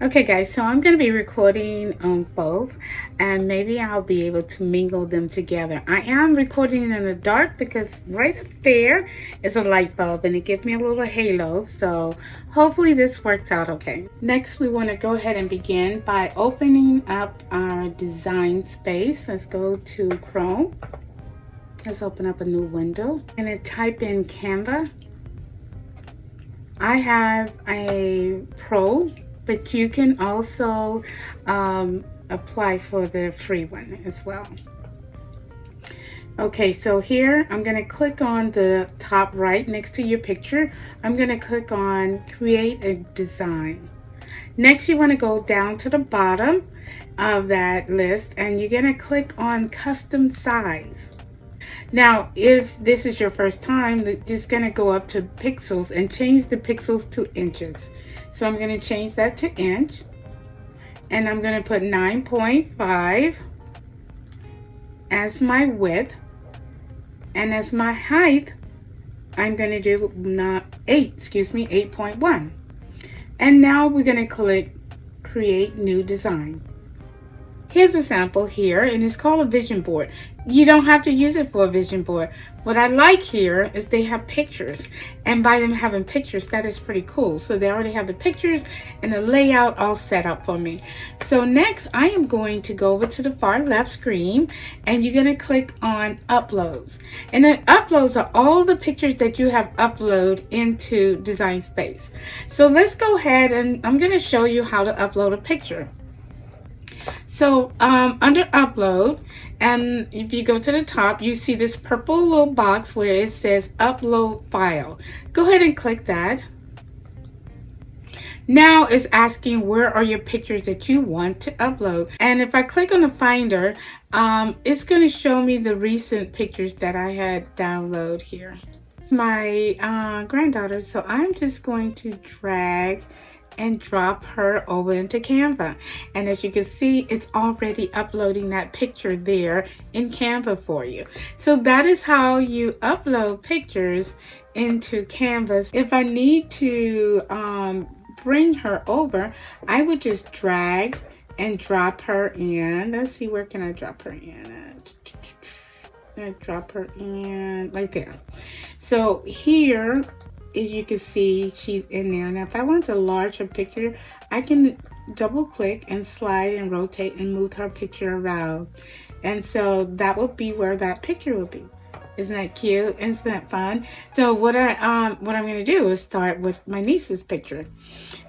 Okay guys, so I'm going to be recording on both, and maybe I'll be able to mingle them together. I am recording in the dark because right up there is a light bulb and it gives me a little halo, so hopefully this works out okay. Next we want to go ahead and begin by opening up our design space. Let's go to Chrome. Let's open up a new window. I'm going to type in Canva. I have a Pro, but you can also apply for the free one as well. Okay, so here I'm going to click on the top right next to your picture. I'm going to click on Create a Design. Next, you want to go down to the bottom of that list and you're going to click on Custom Size. Now, if this is your first time, you're just going to go up to pixels and change the pixels to inches. So I'm going to change that to inch, and I'm going to put 9.5 as my width, and as my height, I'm going to do 8.1. And now we're going to click Create New Design. Here's a sample here, and it's called a vision board. You don't have to use it for a vision board. What I like here is they have pictures, and by them having pictures, that is pretty cool. So they already have the pictures and the layout all set up for me. So next, I am going to go over to the far left screen, and you're going to click on Uploads. And the uploads are all the pictures that you have uploaded into Design Space. So let's go ahead, and I'm going to show you how to upload a picture. So under upload, and if you go to the top, you see this purple little box where it says upload file. Go ahead and click that. Now it's asking where are your pictures that you want to upload. And if I click on the finder, it's going to show me the recent pictures that I had downloaded here. My granddaughter, so I'm just going to drag and drop her over into Canva, and as you can see, it's already uploading that picture there in Canva for you. So that is how you upload pictures into Canvas. If I need to bring her over, I would just drag and drop her in. Let's see, where can I drop her in? I drop her in right there. So here, as you can see, she's in there. Now if I want to enlarge her picture, I can double click and slide and rotate and move her picture around, and so that will be where that picture will be. Isn't that cute? Isn't that fun? So what I'm going to do is start with my niece's picture,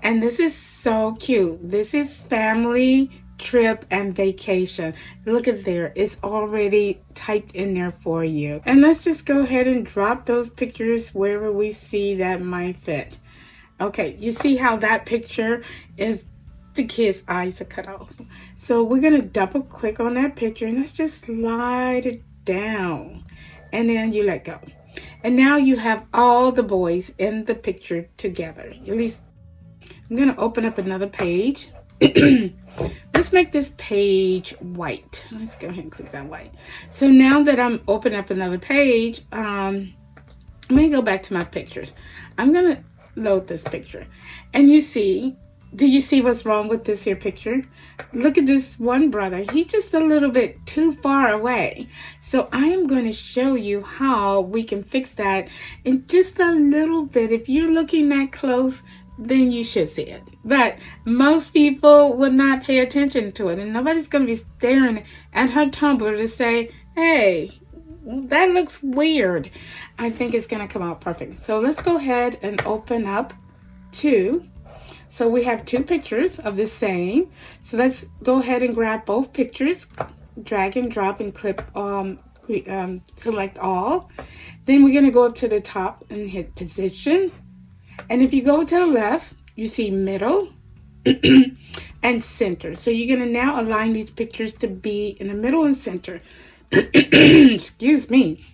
and this is so cute. This is family trip and vacation. Look at there, it's already typed in there for you. And let's just go ahead and drop those pictures wherever we see that might fit. Okay, you see how that picture is, the kid's eyes are cut off. So we're gonna double click on that picture and let's just slide it down, and then you let go, and now you have all the boys in the picture together. At least I'm gonna open up another page. Let's make this page white. Let's go ahead and click that white. So now that I'm opening up another page, I'm going to go back to my pictures. I'm going to load this picture. And you see, do you see what's wrong with this here picture? Look at this one brother. He's just a little bit too far away. So I am going to show you how we can fix that in just a little bit. If you're looking that close, then you should see it. But most people would not pay attention to it, and nobody's going to be staring at her tumbler to say, hey, that looks weird. I think it's going to come out perfect. So let's go ahead and open up two. So we have two pictures of the same. So let's go ahead and grab both pictures, drag and drop and clip, select all. Then we're going to go up to the top and hit position. And if you go to the left, you see middle and center. So you're going to now align these pictures to be in the middle and center. Excuse me.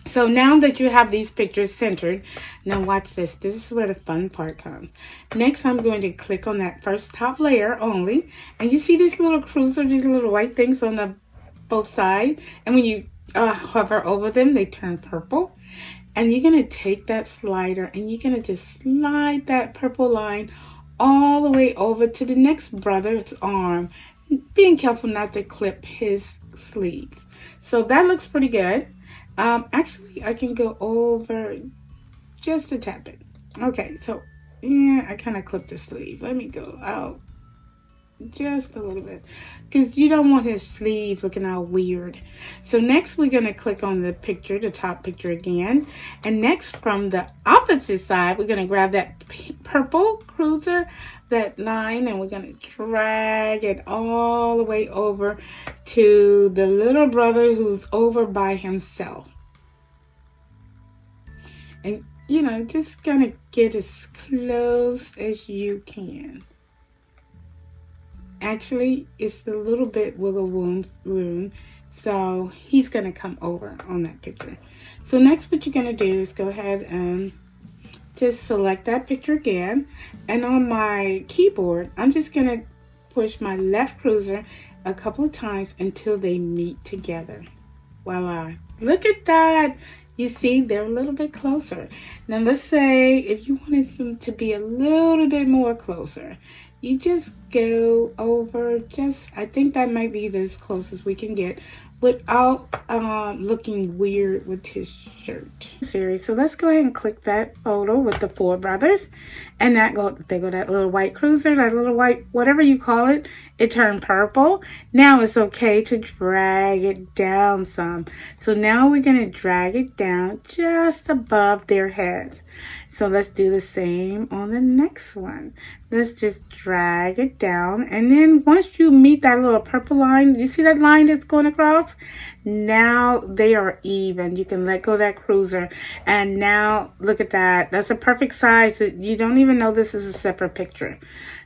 So now that you have these pictures centered, now watch this. This is where the fun part comes. Next, I'm going to click on that first top layer only. And you see this little cruiser, these little white things on the both sides. And when you hover over them, they turn purple. And you're going to take that slider and you're going to just slide that purple line all the way over to the next brother's arm, being careful not to clip his sleeve. So that looks pretty good. Actually, I can go over just a tap it. Okay, so yeah, I kind of clipped the sleeve. Let me go out just a little bit because you don't want his sleeve looking all weird. So next we're going to click on the picture, the top picture again, and next from the opposite side we're going to grab that purple cruiser, that line, and we're going to drag it all the way over to the little brother who's over by himself. And you know, just gonna get as close as you can. Actually, it's a little bit wiggle room, so he's gonna come over on that picture. So next what you're gonna do is go ahead and just select that picture again, and on my keyboard I'm just gonna push my left cruiser a couple of times until they meet together. Voila, look at that. You see, they're a little bit closer. Now let's say if you wanted them to be a little bit more closer, you just go over, I think that might be as close as we can get without looking weird with his shirt. So let's go ahead and click that photo with the four brothers, and that little white cruiser, that little white, whatever you call it, it turned purple. Now it's okay to drag it down some. So now we're going to drag it down just above their heads. So let's do the same on the next one. Let's just drag it down. And then once you meet that little purple line, you see that line that's going across? Now they are even. You can let go of that cruiser. And now look at that. That's a perfect size. You don't even know this is a separate picture.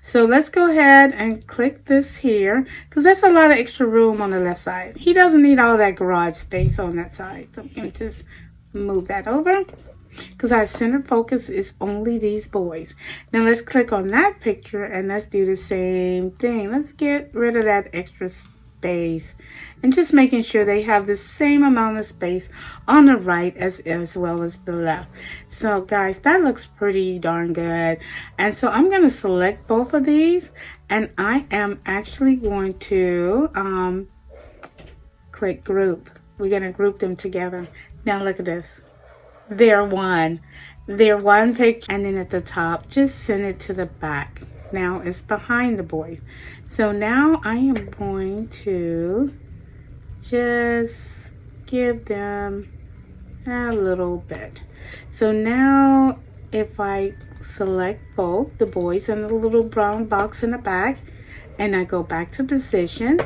So let's go ahead and click this here, because that's a lot of extra room on the left side. He doesn't need all that garage space on that side. So I'm going to just move that over, because our center focus is only these boys. Now let's click on that picture and let's do the same thing. Let's get rid of that extra space and just making sure they have the same amount of space on the right as well as the left. So guys, that looks pretty darn good. And so I'm going to select both of these, and I am actually going to click group. We're going to group them together. Now look at this. They're one picture, and then at the top just send it to the back. Now it's behind the boys. So now I am going to just give them a little bit. So now if I select both the boys and the little brown box in the back, and I go back to position,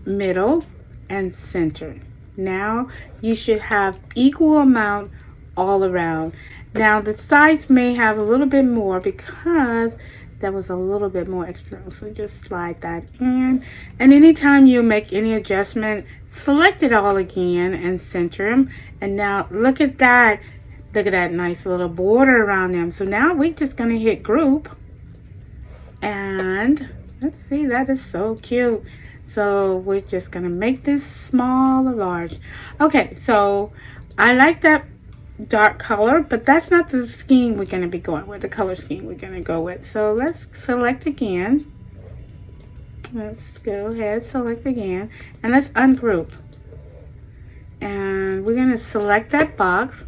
middle, and center. Now you should have equal amount all around. Now the sides may have a little bit more because that was a little bit more extra. So just slide that in. And anytime you make any adjustment, select it all again and center them. And now look at that. Look at that nice little border around them. So now we're just going to hit group. And let's see, that is so cute. So we're just going to make this small or large. Okay, so I like that dark color, but that's not the scheme we're going to be going with, the color scheme we're going to go with. So let's select again. Let's go ahead, select again, and let's ungroup. And we're going to select that box.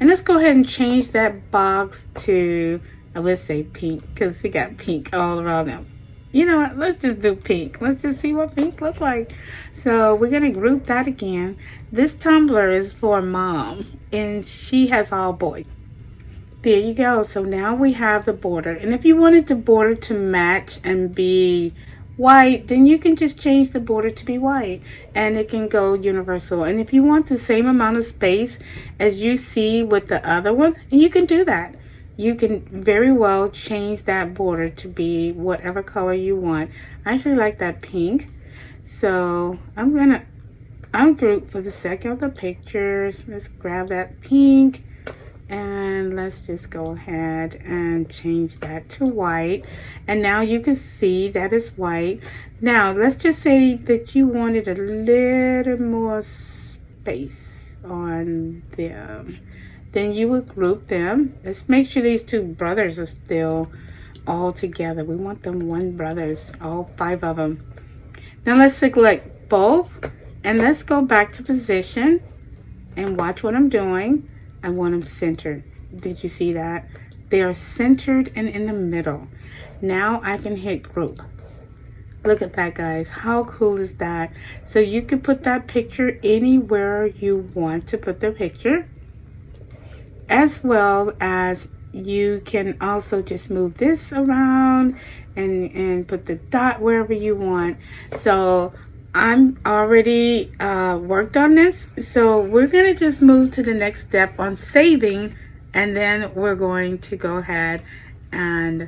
And let's go ahead and change that box to, I would say pink, because we got pink all around them. You know what, let's just do pink. Let's just see what pink looks like. So we're going to group that again. This tumbler is for mom, and she has all boys. There you go. So now we have the border. And if you wanted the border to match and be white, then you can just change the border to be white, and it can go universal. And if you want the same amount of space as you see with the other one, you can do that. You can very well change that border to be whatever color you want. I actually like that pink. So I'm going to ungroup for the sake of the pictures. Let's grab that pink. And let's just go ahead and change that to white. And now you can see that is white. Now let's just say that you wanted a little more space on them. Then you would group them. Let's make sure these two brothers are still all together. We want them one brothers, all 5 of them. Now let's select both and let's go back to position and watch what I'm doing. I want them centered. Did you see that? They are centered and in the middle. Now I can hit group. Look at that, guys. How cool is that? So you can put that picture anywhere you want to put the picture, as well as you can also just move this around and put the dot wherever you want. So I'm already worked on this, so we're gonna just move to the next step on saving, and then we're going to go ahead and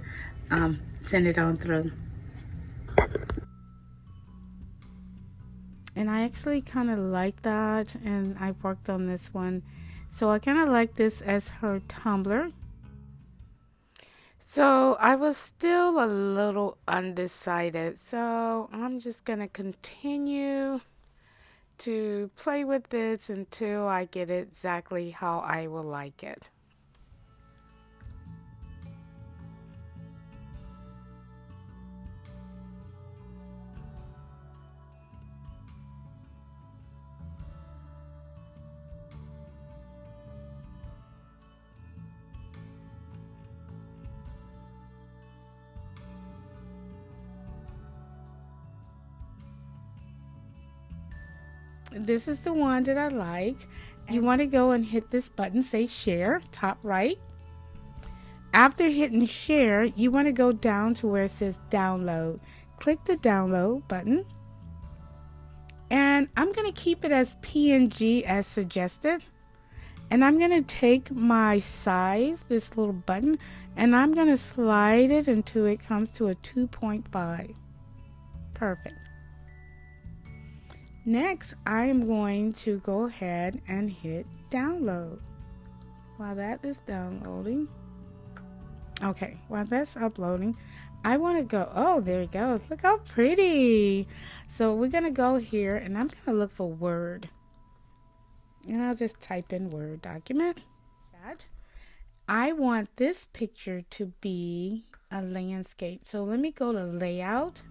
send it on through. And I actually kind of like that, and I worked on this one, so I kind of like this as her tumbler. So I was still a little undecided, so I'm just gonna continue to play with this until I get it exactly how I will like it. This is the one that I like. You want to go and hit this button, say share, top right. After hitting share, you want to go down to where it says download. Click the download button. And I'm going to keep it as PNG as suggested. And I'm going to take my size, this little button, and I'm going to slide it until it comes to a 2.5. Perfect. Next, I am going to go ahead and hit download. While that is downloading, okay, while that's uploading, I want to go, oh, there it goes. Look how pretty. So we're going to go here, and I'm going to look for Word. And I'll just type in Word document. I want this picture to be a landscape. So let me go to layout.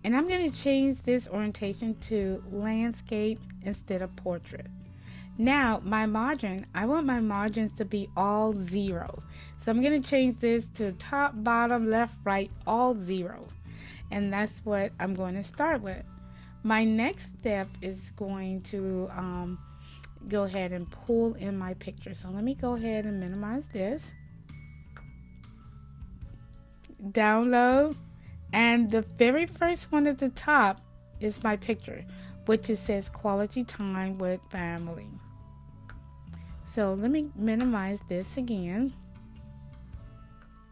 And I'm going to change this orientation to landscape instead of portrait. Now, my margin, I want my margins to be all zeros. So I'm going to change this to top, bottom, left, right, all zeros. And that's what I'm going to start with. My next step is going to go ahead and pull in my picture. So let me go ahead and minimize this. Download. And the very first one at the top is my picture, which it says quality time with family. So let me minimize this again.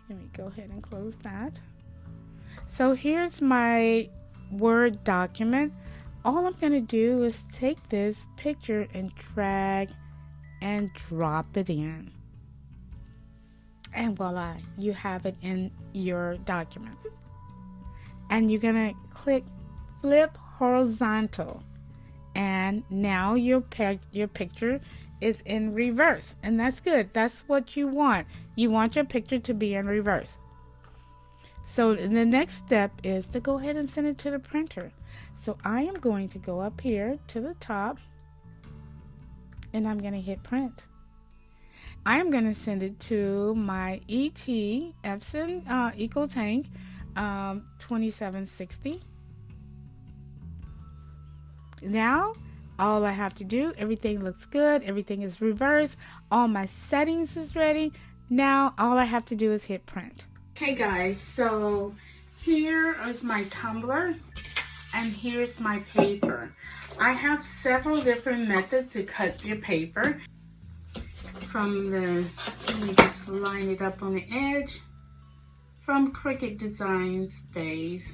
Let me go ahead and close that. So here's my Word document. All I'm going to do is take this picture and drag and drop it in. And voila, you have it in your document. And you're going to click flip horizontal. And now your picture is in reverse. And that's good. That's what you want. You want your picture to be in reverse. So the next step is to go ahead and send it to the printer. So I am going to go up here to the top. And I'm going to hit print. I'm going to send it to my ET Epson Eco Tank 2760. Now all I have to do, everything looks good, everything is reversed, all my settings is ready. Now all I have to do is hit print. Okay guys, so here is my tumbler and here's my paper. I have several different methods to cut your paper. From the, let me just line it up on the edge. From Cricut Designs base.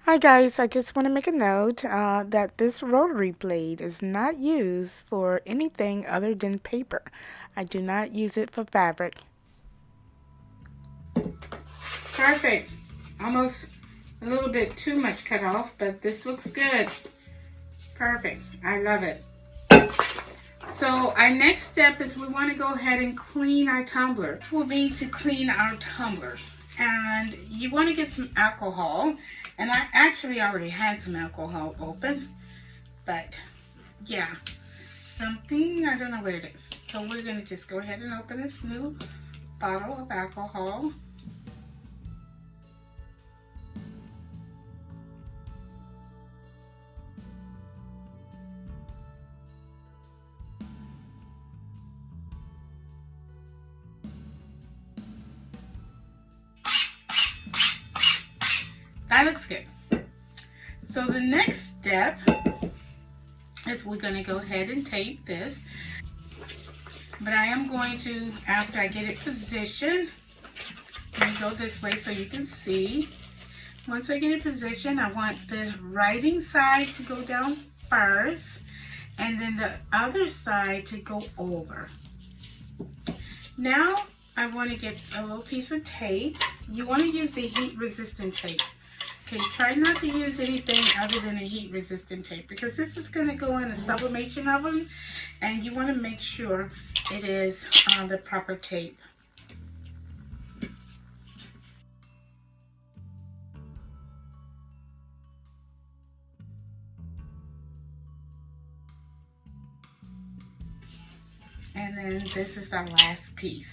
Hi guys, I just want to make a note that this rotary blade is not used for anything other than paper. I do not use it for fabric. Perfect. Almost a little bit too much cut off, but this looks good. Perfect. I love it. So our next step is we want to go ahead and clean our tumbler. Will be to clean our tumbler. And you want to get some alcohol. And I actually already had some alcohol open. But yeah, something, I don't know what it is. So we're going to just go ahead and open this new bottle of alcohol. That looks good. So the next step is we're going to go ahead and tape this. But I am going to, after I get it positioned, let me go this way so you can see. Once I get it positioned, I want the writing side to go down first, and then the other side to go over. Now I want to get a little piece of tape. You want to use the heat resistant tape. Okay, try not to use anything other than a heat resistant tape because this is going to go in a sublimation oven and you want to make sure it is on the proper tape. And then this is our last piece.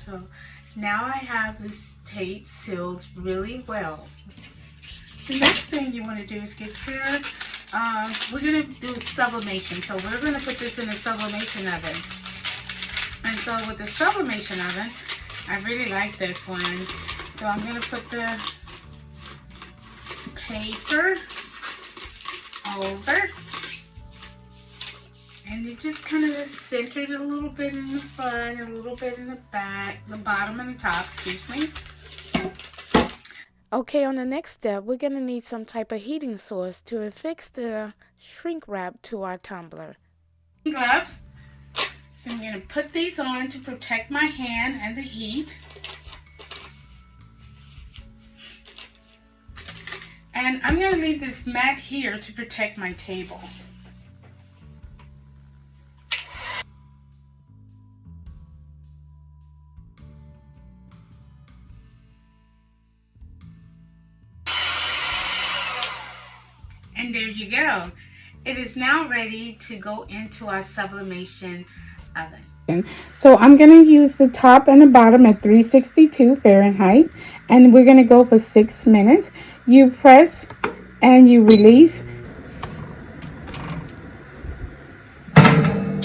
So now I have this tape sealed really well. The next thing you want to do is get your, we're going to do sublimation. So we're going to put this in a sublimation oven. And so with the sublimation oven, I really like this one. So I'm going to put the paper over. And you just kind of center it a little bit in the front, a little bit in the back, the bottom and the top, excuse me. Okay, on the next step, we're going to need some type of heating source to affix the shrink wrap to our tumbler. Gloves. So I'm going to put these on to protect my hand and the heat. And I'm going to leave this mat here to protect my table. And there you go. It is now ready to go into our sublimation oven. So I'm going to use the top and the bottom at 362 Fahrenheit. And we're going to go for 6 minutes. You press and you release.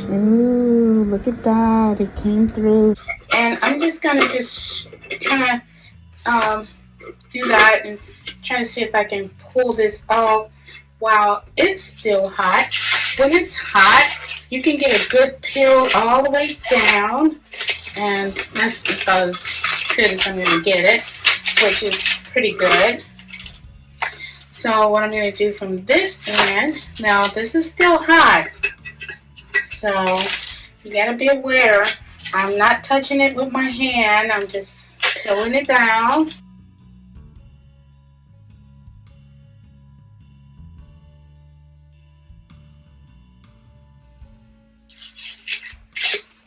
Ooh, look at that. It came through. And I'm just going to just kind of do that and try to see if I can pull this off while it's still hot. When it's hot, you can get a good peel all the way down, and that's about as good as I'm going to get it, which is pretty good. So what I'm going to do from this end, now this is still hot, so you got to be aware. I'm not touching it with my hand, I'm just peeling it down.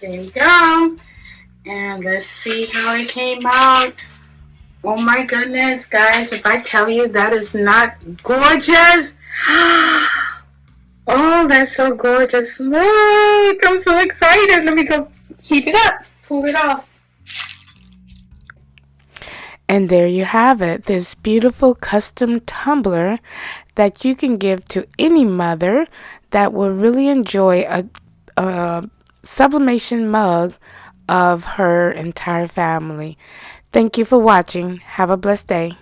There you go. And let's see how it came out. Oh my goodness, guys, if I tell you that is not gorgeous. Oh, that's so gorgeous. Look, I'm so excited. Let me go heat it up, pull it off. And there you have it, this beautiful custom tumbler that you can give to any mother that will really enjoy a sublimation mug of her entire family. Thank you for watching. Have a blessed day.